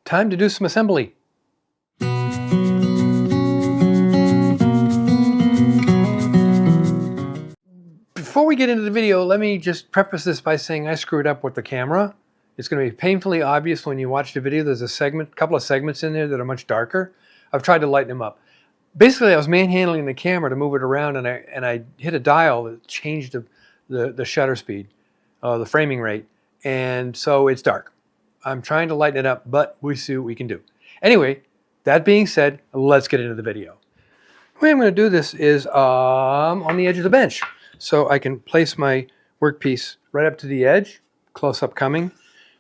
Time to do some assembly. Before we get into the video, let me just preface this by saying I screwed up with the camera. It's going to be painfully obvious when you watch the video. There's a couple of segments in there that are much darker. I've tried to lighten them up. Basically, I was manhandling the camera to move it around, and I hit a dial that changed the shutter speed, the framing rate, and so it's dark. I'm trying to lighten it up, but we see what we can do. Anyway, that being said, let's get into the video. The way I'm going to do this is on the edge of the bench. So I can place my workpiece right up to the edge, close up coming,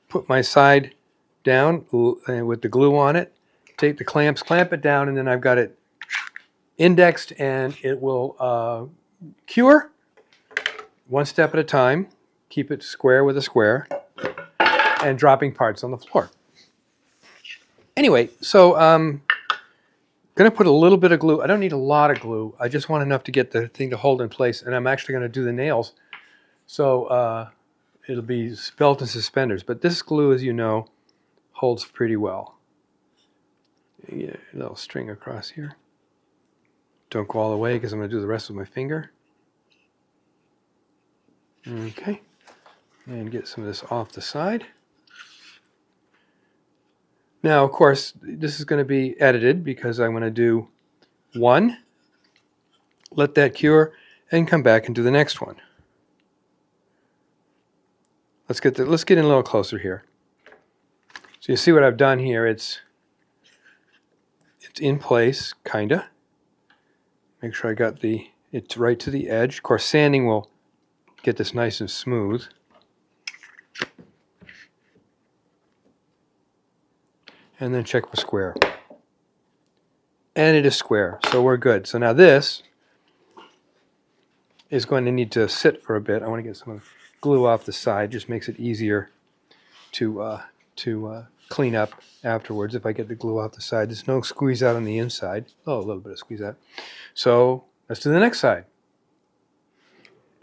put my side down with the glue on it, take the clamps, clamp it down, and then I've got it indexed, and it will cure one step at a time, keep it square with a square, and dropping parts on the floor. Anyway, so I'm going to put a little bit of glue. I don't need a lot of glue. I just want enough to get the thing to hold in place, and I'm actually going to do the nails. So it'll be belt and suspenders. But this glue, as you know, holds pretty well. Get a little string across here. Don't go all the way because I'm going to do the rest with my finger. Okay. And get some of this off the side. Now, of course, this is going to be edited because I'm going to do one, let that cure, and come back and do the next one. Let's get in a little closer here. So you see what I've done here. It's in place, kinda. Make sure I got it's right to the edge. Of course, sanding will get this nice and smooth. And then check for square. And it is square, so we're good. So now this is going to need to sit for a bit. I want to get some of the glue off the side. Just makes it easier to clean up afterwards if I get the glue off the side. There's no squeeze out on the inside. Oh, a little bit of squeeze out. So let's do the next side.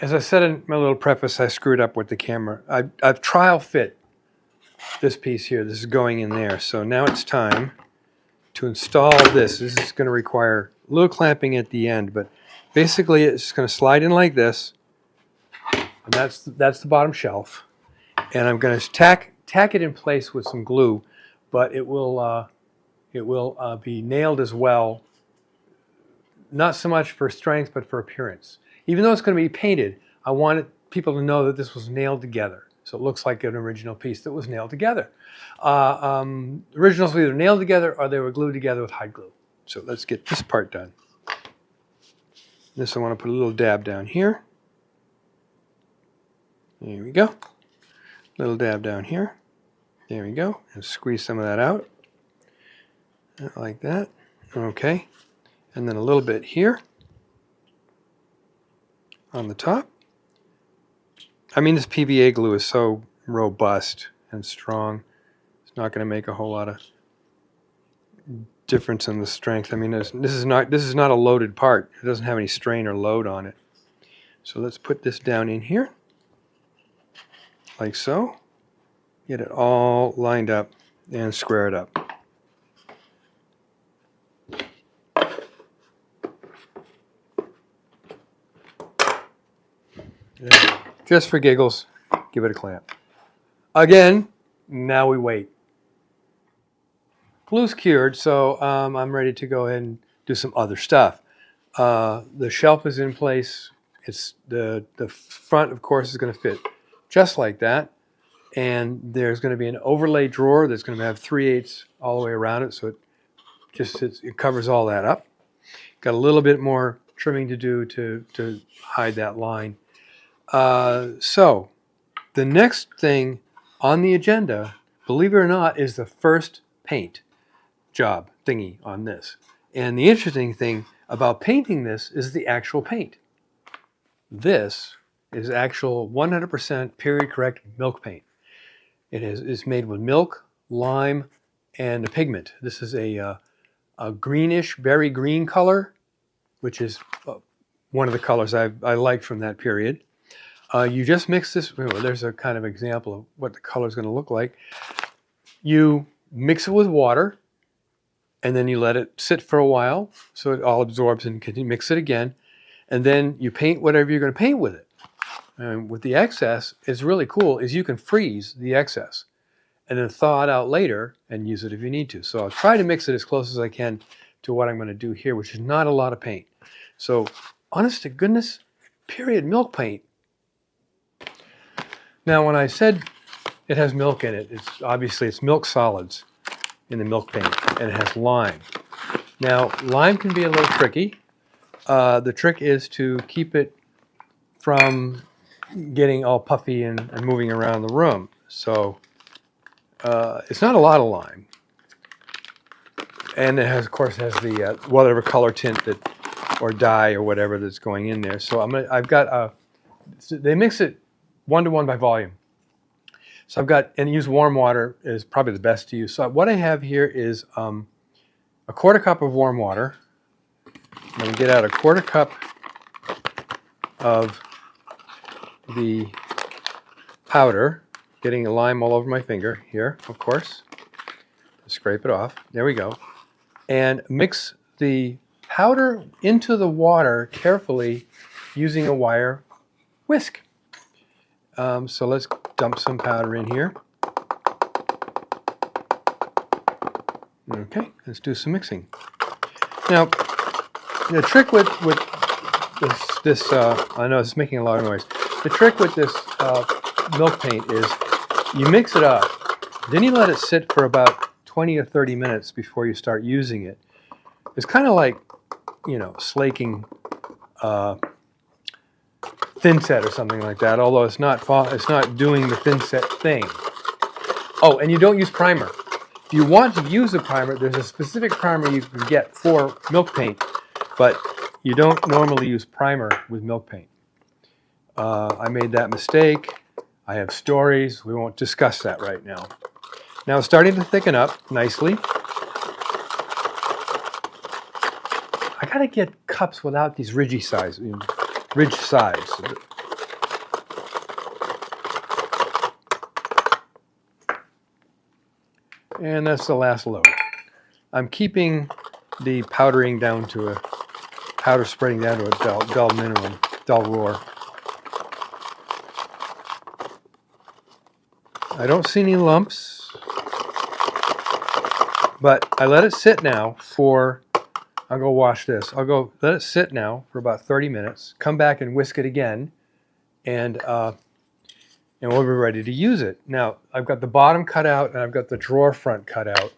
As I said in my little preface, I screwed up with the camera. I've trial fit this piece here. This is going in there. So now it's time to install this. This is going to require a little clamping at the end, but basically it's just going to slide in like this, and that's the bottom shelf. And I'm going to tack it in place with some glue, but it will be nailed as well. Not so much for strength, but for appearance. Even though it's going to be painted, I wanted people to know that this was nailed together. So it looks like an original piece that was nailed together. Originals were either nailed together or they were glued together with hide glue. So let's get this part done. This I want to put a little dab down here. There we go. Little dab down here. There we go. And squeeze some of that out. Like that. Okay. And then a little bit here on the top. I mean, this PVA glue is so robust and strong. It's not going to make a whole lot of difference in the strength. I mean, this is not a loaded part. It doesn't have any strain or load on it. So let's put this down in here, like so. Get it all lined up and square it up. Just for giggles, give it a clamp. Again, now we wait. Glue's cured, so I'm ready to go ahead and do some other stuff. The shelf is in place. It's the front, of course, is going to fit just like that. And there's going to be an overlay drawer that's going to have 3/8 all the way around it, so it just it covers all that up. Got a little bit more trimming to do to hide that line. So the next thing on the agenda, believe it or not, is the first paint job thingy on this. And the interesting thing about painting this is the actual paint. This is actual 100% period correct milk paint. It's made with milk, lime, and a pigment. This is a greenish, berry green color, which is one of the colors I like from that period. You just mix this. There's a kind of example of what the color is going to look like. You mix it with water, and then you let it sit for a while so it all absorbs, and continue mix it again, and then you paint whatever you're going to paint with it. And with the excess, it's really cool is you can freeze the excess and then thaw it out later and use it if you need to. So I'll try to mix it as close as I can to what I'm going to do here, which is not a lot of paint. So honest to goodness, period milk paint. Now when I said it has milk in it, it's milk solids in the milk paint, and it has lime. Now lime can be a little tricky. The trick is to keep it from getting all puffy and moving around the room. So it's not a lot of lime, and it has, of course, has the whatever color tint that, or dye or whatever that's going in there. So I've got they mix it 1-to-1 by volume. So I've got, and use warm water is probably the best to use. So what I have here is a 1/4 cup of warm water. I'm going to get out a 1/4 cup of the powder, getting the lime all over my finger here, of course. Scrape it off. There we go. And mix the powder into the water carefully using a wire whisk. So let's dump some powder in here. Okay, let's do some mixing. Now, the trick with this I know it's making a lot of noise. The trick with this milk paint is you mix it up, then you let it sit for about 20 or 30 minutes before you start using it. It's kind of like, you know, slaking thin set or something like that, although it's not doing the thin set thing. Oh, and you don't use primer. If you want to use a primer, there's a specific primer you can get for milk paint, but you don't normally use primer with milk paint. I made that mistake. I have stories. We won't discuss that right now. Now it's starting to thicken up nicely. I gotta get cups without these ridgy sides. And that's the last load. I'm keeping the powder spreading down to a dull minimum, dull roar. I don't see any lumps, but I let it sit now for, I'll go wash this. I'll go let it sit now for about 30 minutes, come back and whisk it again, and we'll be ready to use it. Now, I've got the bottom cut out and I've got the drawer front cut out.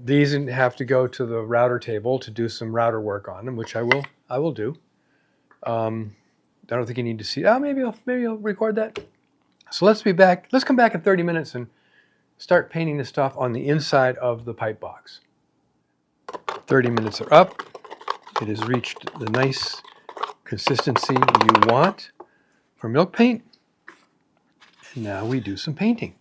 These have to go to the router table to do some router work on them, which I will do. I don't think you need to see. Maybe I'll record that. So let's be back. Let's come back in 30 minutes and start painting the stuff on the inside of the pipe box. 30 minutes are up. It has reached the nice consistency you want for milk paint. And now we do some painting.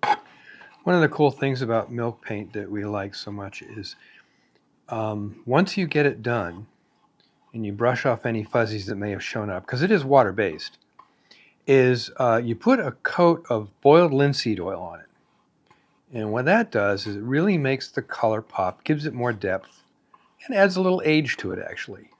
One of the cool things about milk paint that we like so much is once you get it done and you brush off any fuzzies that may have shown up, because it is water-based, is you put a coat of boiled linseed oil on it. And what that does is it really makes the color pop, gives it more depth, and adds a little age to it, actually.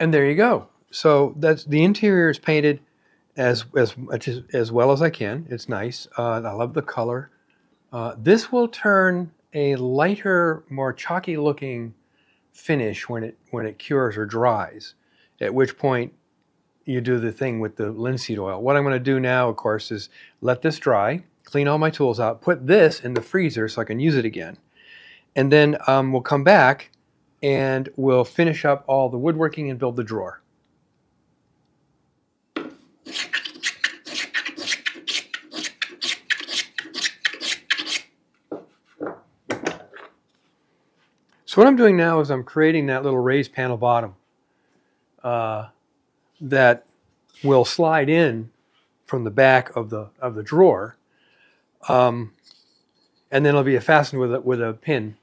And there you go. So that's the interior is painted as well as I can. It's nice. I love the color. This will turn a lighter, more chalky looking finish when it cures or dries, at which point you do the thing with the linseed oil. What I'm going to do now, of course, is let this dry, clean all my tools out, put this in the freezer so I can use it again. And then we'll come back and we'll finish up all the woodworking and build the drawer. So what I'm doing now is I'm creating that little raised panel bottom that will slide in from the back of the drawer, and then it'll be fastened with a pin,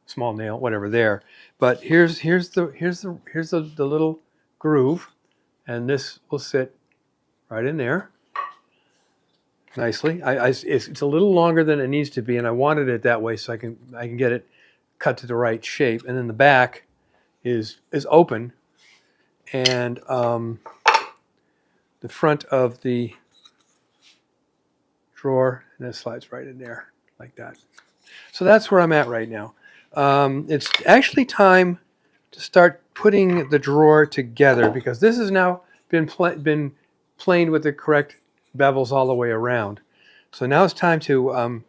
small nail, whatever there. But here's the little groove, and this will sit right in there nicely. It's a little longer than it needs to be, and I wanted it that way so I can get it cut to the right shape. And then the back is open, and the front of the drawer, and it slides right in there like that. So that's where I'm at right now. It's actually time to start putting the drawer together, because this has now been planed with the correct bevels all the way around. So now it's time to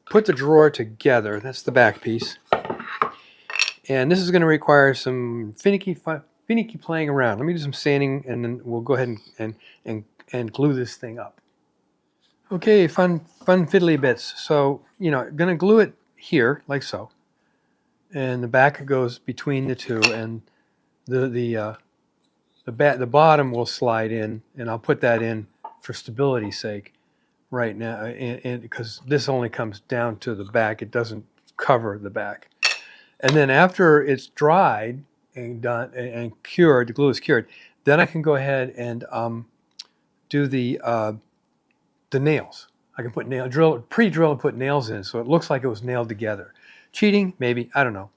put the drawer together. That's the back piece. And this is going to require some finicky playing around. Let me do some sanding, and then we'll go ahead and glue this thing up. Okay, fun fiddly bits. So, going to glue it here, like so. And the back goes between the two, and the bottom will slide in, and I'll put that in for stability's sake right now, and because this only comes down to the back, it doesn't cover the back. And then after it's dried and done and cured, the glue is cured, then I can go ahead and do the nails. I can put pre-drill and put nails in, so it looks like it was nailed together. Cheating, maybe, I don't know.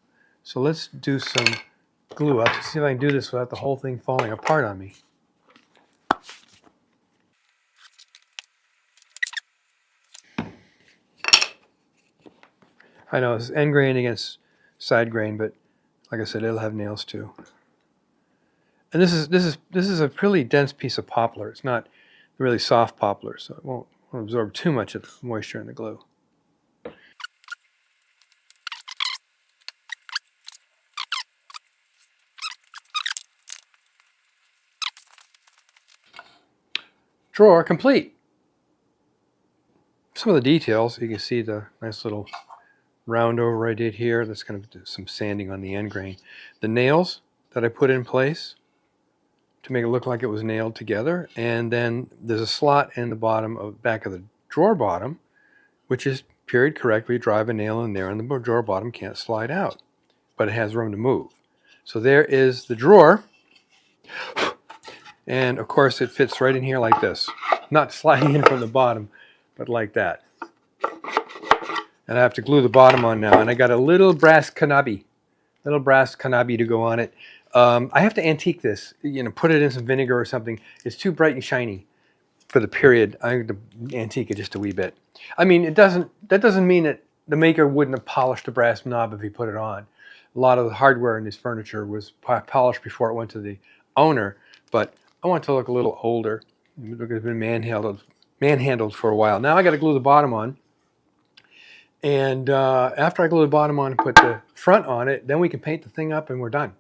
So let's do some glue up to see if I can do this without the whole thing falling apart on me. I know it's end grain against side grain, but like I said, it'll have nails too. And this is a really dense piece of poplar. It's not really soft poplar, so it won't absorb too much of the moisture in the glue. Drawer complete. Some of the details, you can see the nice little round over I did here. That's going to do some sanding on the end grain. The nails that I put in place to make it look like it was nailed together, and then there's a slot in the back of the drawer bottom, which is period correct. We drive a nail in there, and the drawer bottom can't slide out, but it has room to move. So there is the drawer, and of course it fits right in here like this, not sliding in from the bottom, but like that. And I have to glue the bottom on now, and I got a little brass kanabi to go on it. I have to antique this, put it in some vinegar or something. It's too bright and shiny for the period. I have to antique it just a wee bit. I mean, that doesn't mean that the maker wouldn't have polished the brass knob if he put it on. A lot of the hardware in this furniture was polished before it went to the owner, but I want it to look a little older. It's been manhandled for a while. Now I got to glue the bottom on. And after I glue the bottom on and put the front on it, then we can paint the thing up and we're done.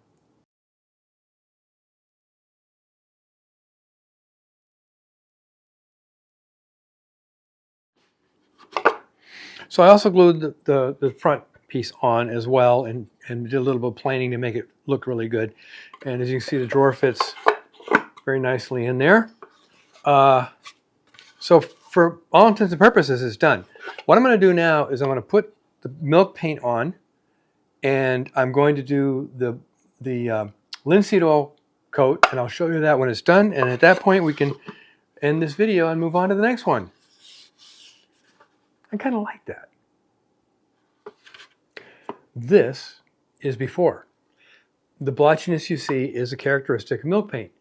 So I also glued the front piece on as well, and did a little bit of planing to make it look really good. And as you can see, the drawer fits very nicely in there. So for all intents and purposes, it's done. What I'm going to do now is I'm going to put the milk paint on, and I'm going to do the linseed oil coat, and I'll show you that when it's done. And at that point, we can end this video and move on to the next one. I kind of like that. This is before. The blotchiness you see is a characteristic of milk paint.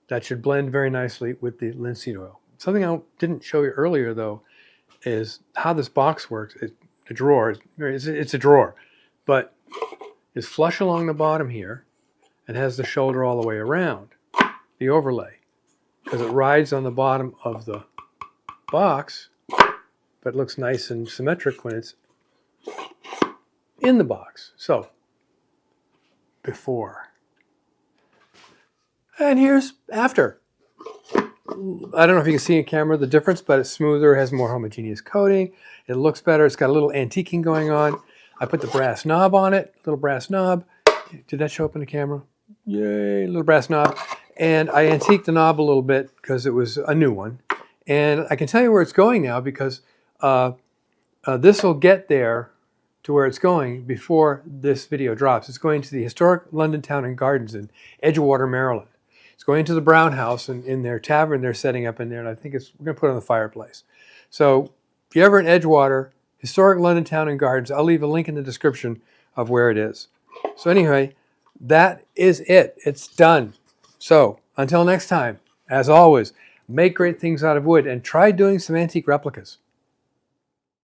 That should blend very nicely with the linseed oil. Something I didn't show you earlier, though, is how this box works. The drawer, it's a drawer, but it's flush along the bottom here and has the shoulder all the way around, the overlay, because it rides on the bottom of the box, but looks nice and symmetric when it's in the box. So, before. And here's after. I don't know if you can see in camera the difference, but it's smoother, it has more homogeneous coating, it looks better, it's got a little antiquing going on. I put the brass knob on it, little brass knob. Did that show up in the camera? Yay, little brass knob. And I antiqued the knob a little bit because it was a new one. And I can tell you where it's going now because this will get there to where it's going before this video drops. It's going to the historic London Town and Gardens in Edgewater, Maryland. It's going to the Brown House in their tavern they're setting up in there, and I think we're going to put it on the fireplace. So if you're ever in Edgewater, historic London Town and Gardens, I'll leave a link in the description of where it is. So anyway, that is it. It's done. So until next time, as always, make great things out of wood and try doing some antique replicas.